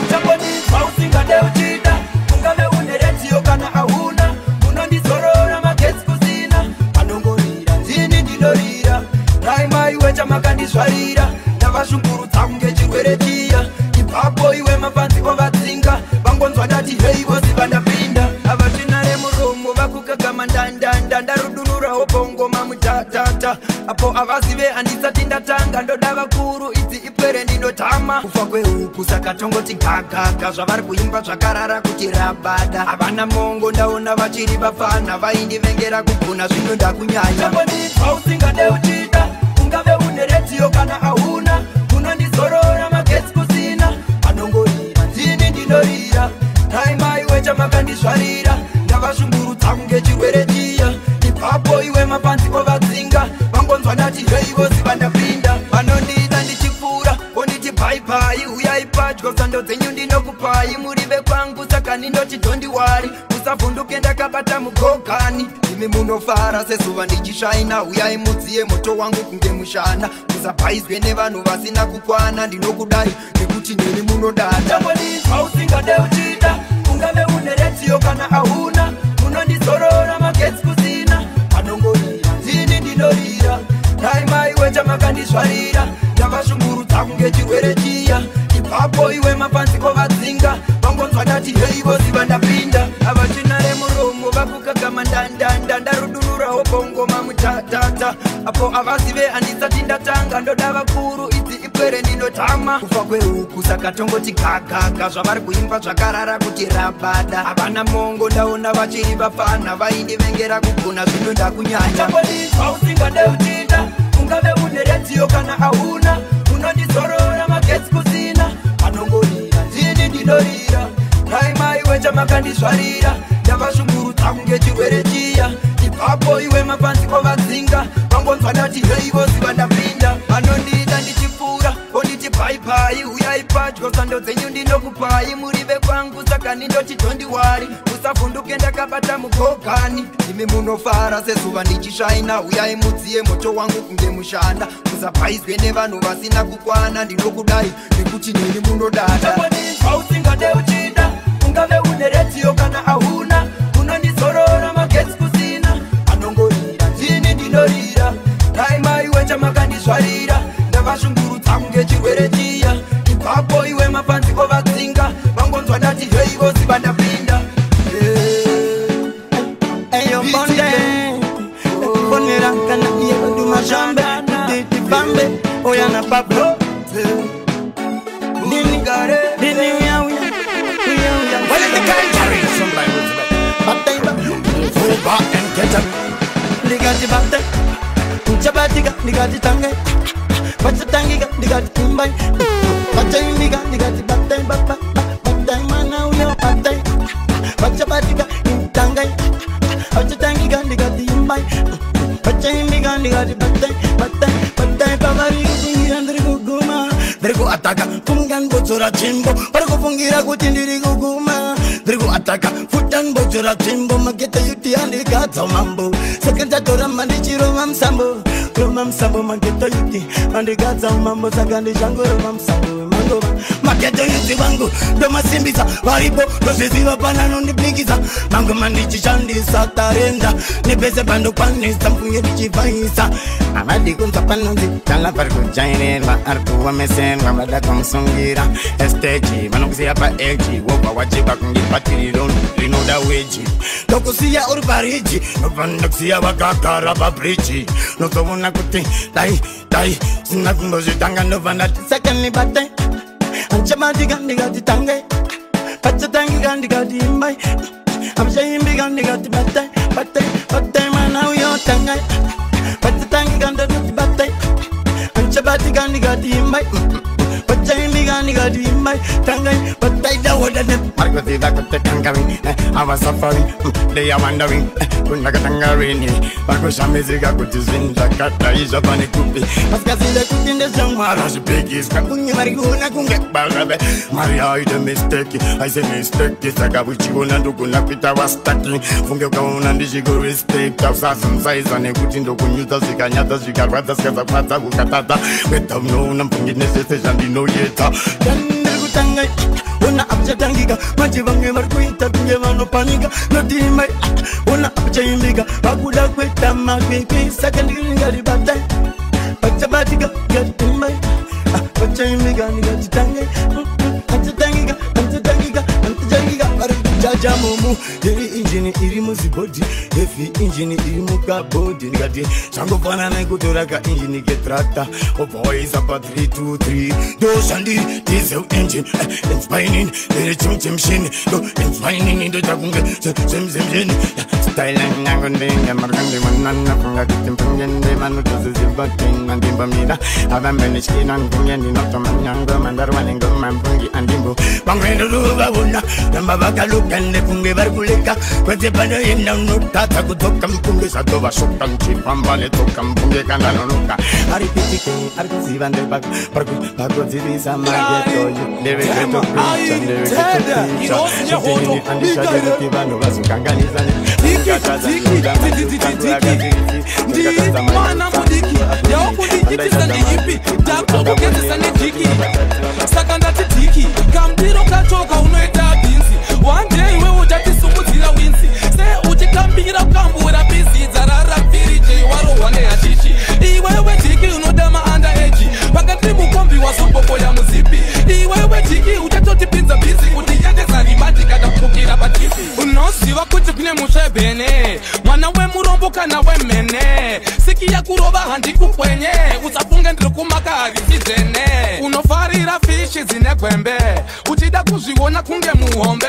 uchambonizwa usingade uchida ungave une retiyo kana hauna unondizorora magesi kusina panongorira ndini ndidorira raimai wechamakandizvarira ndavashungurudza kunge chirwere chiya ipapo iwe mapanzi ovadzinga vangonzwa ndati hei voziva ndapinda avatinare muromo vakukagama ndandanda ndarudunurawo bongoma mutatata apo avazive handisati ndatanga ndoda vakuru idzi ipwere ndinotama kufa kwehuku saka tongoti gagaga zvavari kuimba zvakarara kuti rabada havana mongo ndaona vachiri vafana vaindivengera kuguna zvino ndakunyanya ambonizwa usingade uchida ungave une retiyo kana hauna unondizorora magesi kusina panongorira ndini ndinorira raimai wechamakandizvarira ndavashungurudza kunge chirwere chiya ipapo iwe mapanzi ovadzinga vangonzwa ndati hei voziva ndapinda vanondiita ndichipfuura onditi bhaibai uyai padyo sando dzenyu ndinokupai murive kwangu saka ndinoti dhondiwari musavhunduke ndakabata mugogani imi munofara sezuva ndichishaina uyai mudziye moto wangu kunge mushana musabhaizwe nevanhu vasina kukwana ndinokudai nekuti neni munodada ambonizwa usingade uchida ungave une retiyo kana hauna unondizorora magesi kusina panongorira ndini ndinorira raimai wechamakandizvarira ndavashungurudza kunge chirwere chiya ipapo iwe mapanzi ovadzinga vangonzwa ndati hei voziva ndapinda avachinare muromo vakukagama ndandanda ndarudunurawo bongoma mutatata apo avazive handisati ndatanga ndoda vakuru idzi ipwere ndinotama kufa kwehuku saka tongoti gagaga zvavari kuimba zvakarara kuti rabada havana mongo ndaona vachiri vafana vaindivengera kuguna zvino ndakunyanya ambonizwa usingade uchida ungave une retiyo kana hauna unondizorora magesi kusina panongorira ndini ndinorira raimai wechamakandizvarira ndavashungurudza kunge chirwere chiya ipapo iwe mapanzi ovadzinga vangonzwa ndati hei voziva ndapinda vanondiita ndichipfuura onditi bhaibai uyai padyo sando dzenyu ndinokupai murive kwangu saka ndindoti dhondiwari musavhunduke pake ndakabata mugogani imi munofara sezuva ndichishaina uyai mudziye moto wangu kunge mushanda musapaizwe nevanhu vasina kukwana ndinokudai nekuti neni munodada usingade uchida ungave une redziyo kana ahuna unondizorora magetsi kusina anongorira ndini ndinorira daima iwe chamakandizvarira ndavashungurudza kunge chirwere chiya ipapo iwe mapanziko vatsinga vangonzwa ndati hei vosi vandapinda eyo bonde bonera kana iye vandumashambe titifambe oyana pablo nini gare nini uyauya uyauya wale tikaichari somebody was bataiba fuba and get up ligati bate chabatika ligati tange bachatangiga ligati timbai bachaimiga ligati batai baba batai mana uya batai bachabatika tangai bachatangiga ligati imbai bachaimiga ligati batai batai batai pamari ngirandri guguma Drigo ataka fungan bojora chimbo Pargo fungira kuchindiri guguma Drigo ataka futan bojora chimbo Mageta yuti andi gato mambo Sekenta tora mandi chiro mamsambo Romamsambo mageta yuti andi gato mambo Sagandi shango romamsambo Mango mageta yuti wangu Doma simbisa waribo Roshiziva panano niplikisa Mango mandi chishandi satarenda Nipese pando pani Sampunye bichivaisa Amadi kunta panonzi Tala pargo jainen Ma arku wa mesen Wamada kumsungira Esteji Manokusia pa eji Wopa wajiba kungipatiri Rinoda weji Nokusia urbariji Novandokusia wakakara babrichi Notovuna kuti Dai Sinakumbozi tanga novana Secondly bate Anchamadi gandi gati tange Pachatangi gandi gati imbai Amshayimbi gandi gati bate Bate mana uyo tange Pachatangi gandi gati bate Anchabadi gandi gati imbai Pachaimbi gandi gati imbai Tangai Batai da wadane Marco Tida kote kangaring I was suffering They are wondering Kunaka tangarini Marco Shamiziga kutizinda Kata isha pani kupi Paskazile kutinde zangwa Rashi pekis Kakungi mariguna kunge bagabe Maria ide mistake I say mistake Saka wichiguna ndukuna pita wastaki Funge ukauna ndishigo respect Tafsasum saizane kutindo kunyuta Zika nyata zika rata Skaza pata kukatata Weta mno mpungi nesese jandino yeta Dande kutangai Una abja tangiga Majivange markuita Tunge mano paniga Notimai Una abja imbiga Bakuda kweta magwekwe Sakandinga ribatai Pachabatiga Gatimai Pachaimiga Niga jitangai Pachatangiga Pachatangiga Pachatangiga Jaja mumu Deri injini iri muzibodi Efi injini iri mukabodi Nigati Chango panana kutoraka injini getrata Oh boys up at 3, 2, 3 Do shandi diesel engine Inspiring Deri chum shin Do inspiring Indo chakunga Zim shin Styling Nangundinga Margandi manana Punga kitim pungende Manu tozu zibatin Mandimba mida Avambeni skinan Pungendi Noto manyango Mandarwaningo Mampungi andimbo Pangwendo ruga wuna Namba bakalu Kende punge barkuleka Kwete pano yenda unutata Kutoka mpunge Satova shokan Chipambale toka mpunge Kandano nuka Aripitike Aripizivande Bako zivisa Mageto Ndewe geto Preacha Ndewe geto Preacha Chitini Andisha Jere Kivano Vasu Kanganizane Ndi mana mudiki Yao kudiki tisani ipi Dako kukete sani jiki Sakandati tiki Kamdiro katoka unoeta binzi One day we ujati sumutira winsi Se uchikambira ukambura busy Zarara virije waro wane ya chichi Iwewe tiki unodama under age Pakati mukombi wa sopopo ya muzipi Iwewe tiki uchatoti pinza busy Kuti yende zari maji kada kukira batipi Unosiwa kuti kune mushebene Mwana we muromboka na we mene Siki ya kuroba handi kukwenye Usafunge ndirukumaka harisizene Unofarira fishi zine kwembe Uchida kuziwona kunge muhombe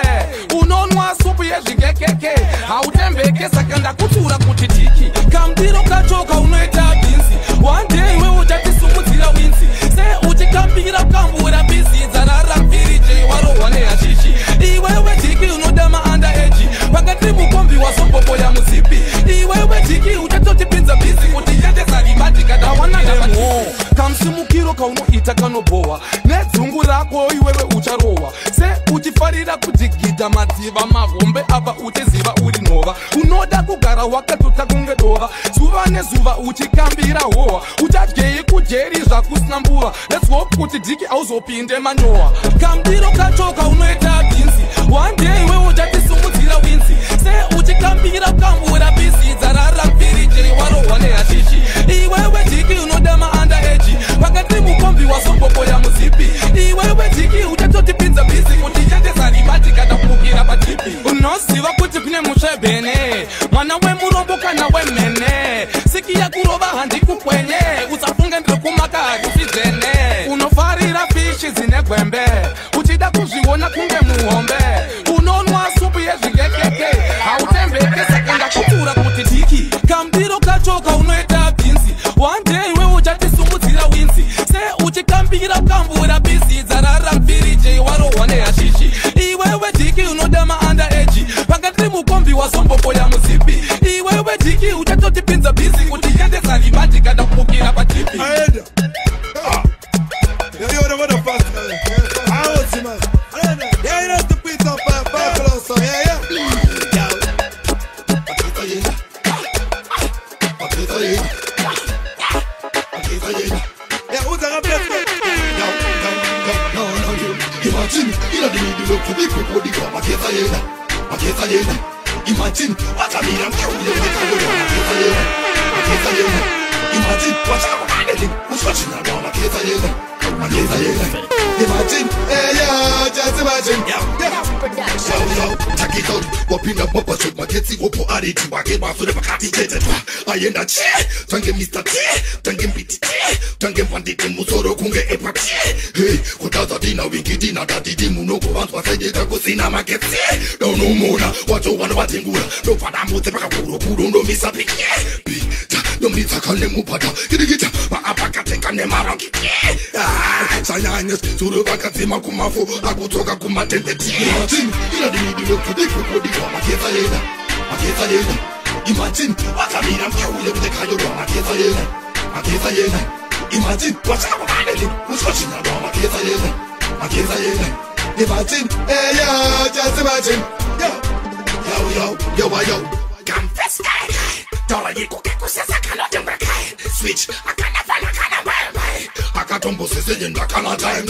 Unonwa supu ye jingekeke Hautembeke sakanda kutura kutitiki Kamdiro kachoka unoeta binzi One day we ujati sumutira winsi Se uchikambira ukambura busy Zarara virije waro wane ya shishi Iwewe tiki unodama under age Pakati mukombi wa sopopo ya muzipi Iwewe tiki uchatoti pinza busy Kuti yende zari maji kada wana ya batipi Kamsimukiro kauno itakanoboa Nedzungu lako iwewe ucharowa Se uchifarira kutigida madziva magombe apa uchiziva wagara wakatuta kunge dova zuva nezuva uchikambira hoa uchadyei kujeri zvakusina mbuva let's hope kuti dhiki auzopinde manyowa kambiro kachoka unoita bhinzi one day iwe uchatisimudzira winzi se uchikambira kambura bisi dzarara mpirijeri warohwa nehashishi iwewe dhiki unoda maandaeji pakati mukombi wasombopo ya muzipi iwewe dhiki uchatotipinza bisi kuti chendezaribati kana kubukira patipi unoziva kuti kune musvebhene mwana wemurombo kana wemene siki yakurova handikukwenye usafunge ndirikumaka hakusizene unofarira fishi dzine gwembe uchida kuzviona kunge muhombe unonwa supu yezvigekeke hautembeke sakenda kutura kuti dhiki kambiro kachoka unoita bhinzi one day iwe uchatisimudzira winzi se uchikambira kambura bisi dzarara mpirijei warohwa nehashishi iwewe dhiki unoda maandaeji pakati mukombi wasombopo ya muzipi iwewe dhiki uchatotipinza bisi kuti yendezaribati kana kubukira patipi Imagine, il a des milliers de produits pour des gars, imagine, what I mean, I'm cool, imagine, what's happening, who's watching that one, imagine, yeah, just imagine, yo, check it out, whopping up, what should my kids go for Adi to my game after the Macati get it? I end that chair, thank Mr. T, thank him PT, thank him Pandit Musoro Kunge Epati. Hey, what other dinner we get dinner that did Muno once was a year go see Namaka. No, no, Mona, what you want about Tingura, no Padamutaka, no Miss Api, no Mita Kalemupata, get it, my Apaka and Nemaranki. Sayanis, Surubakati Makumafo, Abutoka Kumatente. Imagine, il a des milliers de produits pour des gars, imagine, what I mean, I'm cool with the Kayo, imagine, what's happening, who's watching that one, imagine, hey, yeah, just imagine, yo, confess, Dollar Yiko says I cannot switch, I cannot find a kind of buy. Akatombo says in the Kana time.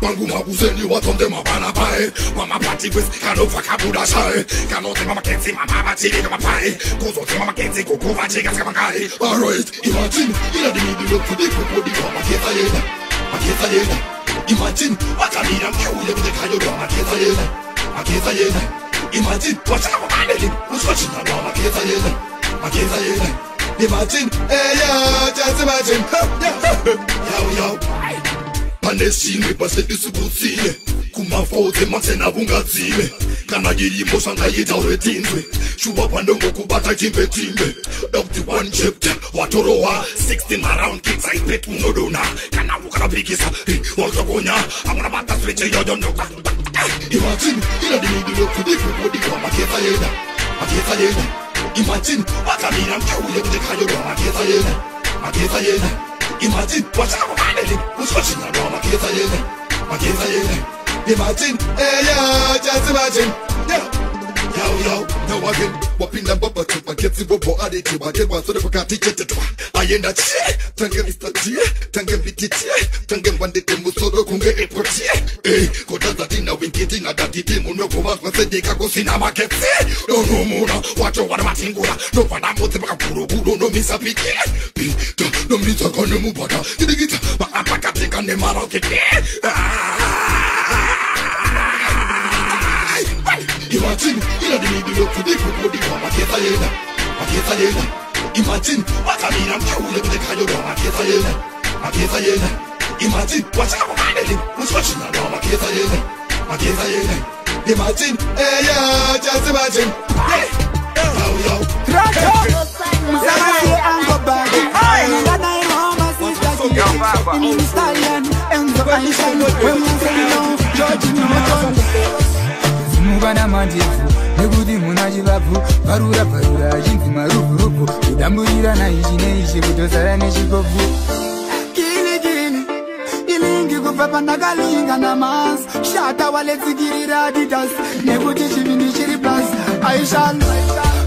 Manguma who send you what on them a banana pie. Mama party with Kanofa Kabuda Shai. Cannot Mama Kenzi, Mama Chili, Mama Pie. Goes on Mama Kenzi, Kokova Chigas Kamakai. Alright, imagine, you the middle of the body of Maketa. Imagine, what I mean, I'm cool with the Kayo Maketa. Imagine, what's happening, who's watching the Maketa. Imagine, hey, yeah, just imagine. Yo. Panesime, pasedisubusile. Kumafote, matena vungazile. Kanagiri mosanga yita uretinwe. Shuwa pandongo kubata timbe. Doctor one chapter, watoroa. 16 around kids, I bet unodona. Kana wukara bigisa, wakagonya. Amuna bata switch, yo don't know. Imagine, ina di middle of the body of Maketa. Imagine, what I mean, I'm cool with the Kayo, Maketa. Imagine, what's happening, who's watching that one, Maketa. Imagine, hey, yeah, just imagine, yo, now again, whopping the bubble to my kids, Bobo Aditi, I get one so the Pocati get it. I end that shit, thank you, Mr. T, thank you, BT, thank you, one day, Musoro Kunge Epoti. Hey, Kodazina, we get in at that Dimuno, was the Dikago Cinema get no more, watch over my Tingura, no Padambo, no Miss Api, no Mr. Konomubata, the guitar, but Apaka and the Maroc. Imagine, il a des milliers de produits pour des gars, Maketa. Imagine, what I mean, I'm cool with the Kayo, Maketa. Imagine, what's happening, who's watching that one, Maketa. Imagine, hey, yeah, just imagine. Mugana mandefu, negudi munajivapu, varura, jinti marupu, udamburira na ishi kutosara neshikofu. Kili, ilingi kupapa nagalinga na mas, shata wale tsikirira adidas, negudi shivindi shiri plus, I shall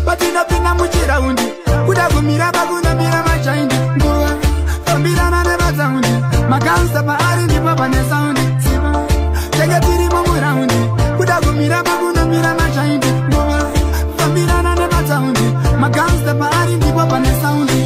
patinopinda muchiraundi kuda kumira pakunamira machaindi nguva fambirana nevataundi makansa paari ndipo pane saundi tenge tirimo muraundi kuda kumira pakunamira machaindi nguva fambirana nevataundi makansa paari ndipo pane saundi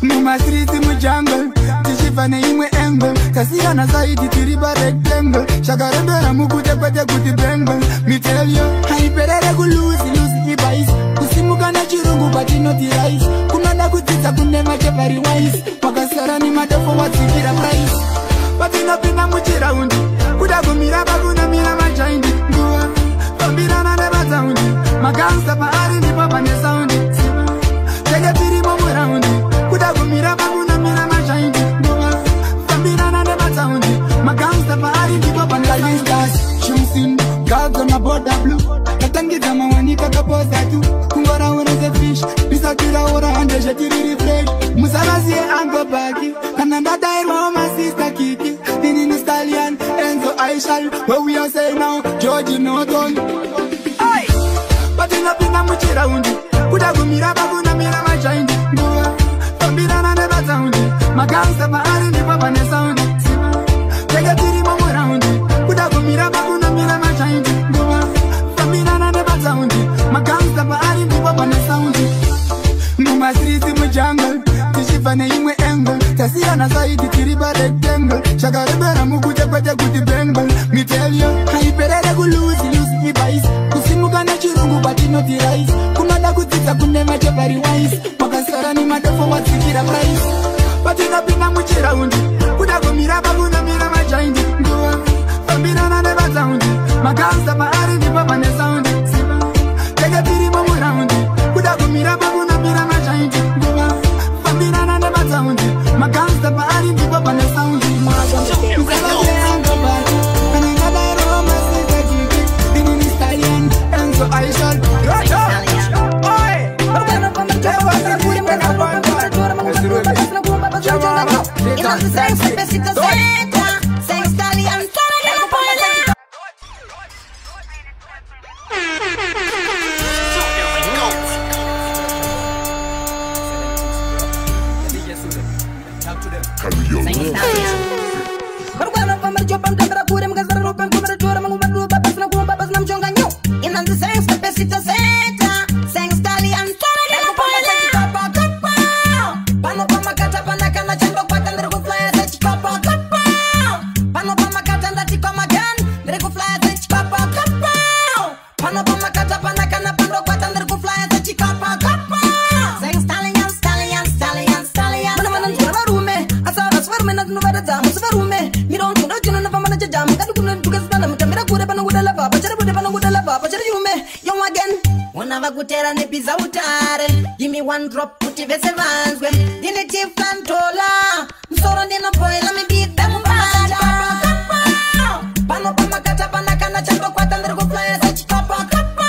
mumastriti mujungle tichibva neimwe angle tasiyana saiti tiri parectangle shakarembera mukute kwete kuti bangle mitelyo haiperere kuluzi ibaisi kusimuka nechirungu patinoti raisi kumada kudzidza kune machevari waisi wakasara nemadofo wadzikira praisi patinopinda muchiraundi kuda kumira pakunamira machaindi nguva fambirana nevataundi makansa paari ndipo pane saundi tenge tirimo muraundi kuda kumira pakunamira machaindi nguva fambirana nevataundi makansa paari ndipo pane saundi shumsin gazo na boda blue katangidza mawanika kapoza tu kungoraura sefish bisatiraura andezvetiri refresh musavaziye ango baki kana ndadairwawo masista kiki inini stallion enzo aishal where we are say now georgi noton patinopinda muchiraundi kuda kumira pakunamira machaindi nguva fambirana nevataundi makansa paari ndipo pane saundi tenge tirimo muraundi kuda kumira pakunamira machaindi nguva fambirana nevataundi makansa paari ndipo pane saundi mumastriti mujungle tichibva neimwe angle tasiyana saiti tiri parectangle shakarembera mukute kwete kuti bangle mitelyo haiperere kuluzi ibaisi kusimuka nechirungu patinoti raisi kumada kudzidza kune machevari waisi wakasara nemadofo wadzikira praisi patinopinda muchiraundi kuda kumira pakunamira machaindi nguva fambirana nevataundi makansa paari ndipo pane saundi tenge tirimo muraundi kuda kumira pakunamira machaindi nguva fambirana nevataundi makansa paari ndipo pane saundi Give me one drop, put it vese vanzwe. Dine chief controller. Msoro dino boy, let me beat them bad. Pano pa makata panakana chando kwata ndere go fly as a chikapa kapa.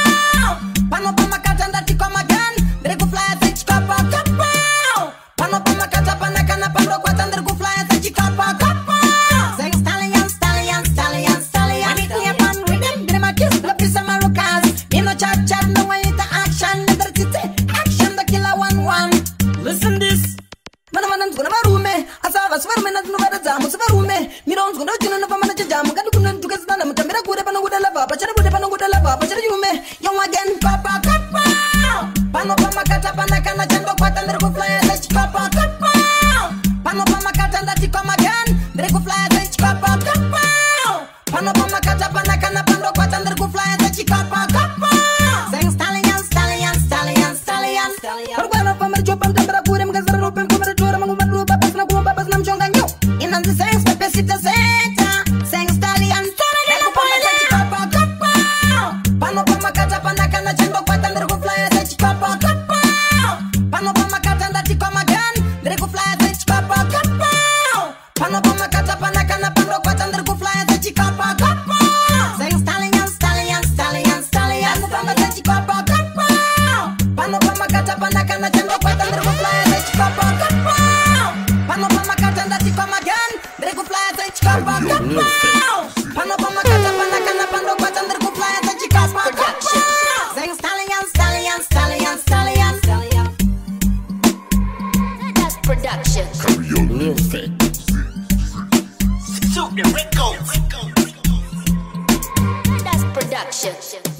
Pano pa makata ndati come again, ndere go fly as a chikapa kapa. Pano pa makata panakana pando kwata ndere go fly as a chikapa kapa. Sing stallion, stallion, stallion, stallion. Mani kuya pan rhythm, dine ma kiss, la pisa marukas. Me no chat chat, no way to action, never tite. Action the killer 1-1. Listen this. Mana gonna barume, asava swarme na no bada jamu swarume. Mirons gonna jino na pamana jamu kadu kuna tukas na mutamira kure pano guda lava, pachara guda pano guda lava, pachara yume. Young again papa kapa. Pano pama kata panakana chando kwata ndere go fly as papa kapa. Pano pama kata ndati come again, ndere go fly as papa kapa. Pano pama kata panakana pando kwata ndere go fly as papa kapa. Sing stallion, stallion, stallion, stallion, stallion. Organo pamar chopam tambra kure mgazar ropen kumar chora mangu madru babas na kuma babas nam chonga nyo. Inan the same spesita seta. Sing stallion, stallion. Leko pama as papa kapa. Pano pama kata panakana chando kwata ndere go fly as papa kapa. Pano pama kata ndati come again, ndere go fly as papa kapa. Pano pama kata panakana pando kwata ndere go fly as papa kapa. Sing stallion, stallion, stallion, stallion. Leko pama as papa kapa. Pano pama kata panakana chando kwata ndere go fly as papa kapa. Pano pama kata ndati come again, ndere go fly as production.